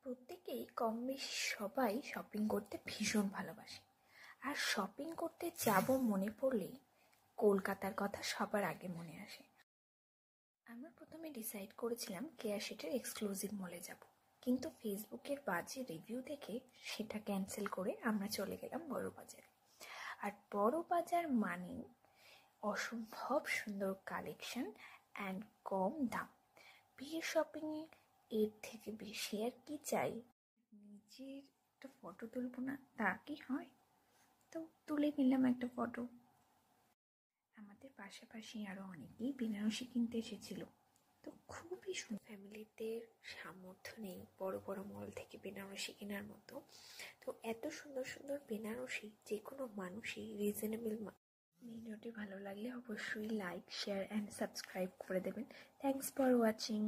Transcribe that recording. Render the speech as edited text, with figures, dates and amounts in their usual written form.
প্রত্যেকেই কম বেশি সবাই শপিং করতে ভীষণ ভালোবাসে। আর শপিং করতে যাব মনে পড়লেই কলকাতার কথা সবার আগে মনে আসে। আমরা প্রথমে ডিসাইড করেছিলাম কেয়া শেটের এক্সক্লুসিভ মলে যাব, কিন্তু ফেসবুকের বাজে রিভিউ দেখে সেটা ক্যান্সেল করে আমরা চলে গেলাম বড়বাজারে। আর বড়বাজার মানে অসম্ভব সুন্দর কালেকশন অ্যান্ড কম দাম। বিয়ের শপিংয়ে এর থেকে বেশি আর কি চাই। নিজের একটা ফটো তুলবো না, তা কি হয়? তো তুলে নিলাম একটা ফটো। আমাদের পাশাপাশি আরও অনেকেই বেনারসি কিনতে এসেছিল। তো খুবই ফ্যামিলিদের সামর্থ্য নেই বড় বড় মল থেকে বেনারসি কেনার মতো। তো এত সুন্দর সুন্দর বেনারসি যে কোনো মানুষই রিজনেবল। ভিডিওটি ভালো লাগলে অবশ্যই লাইক, শেয়ার অ্যান্ড সাবস্ক্রাইব করে দেবেন। Thanks for watching.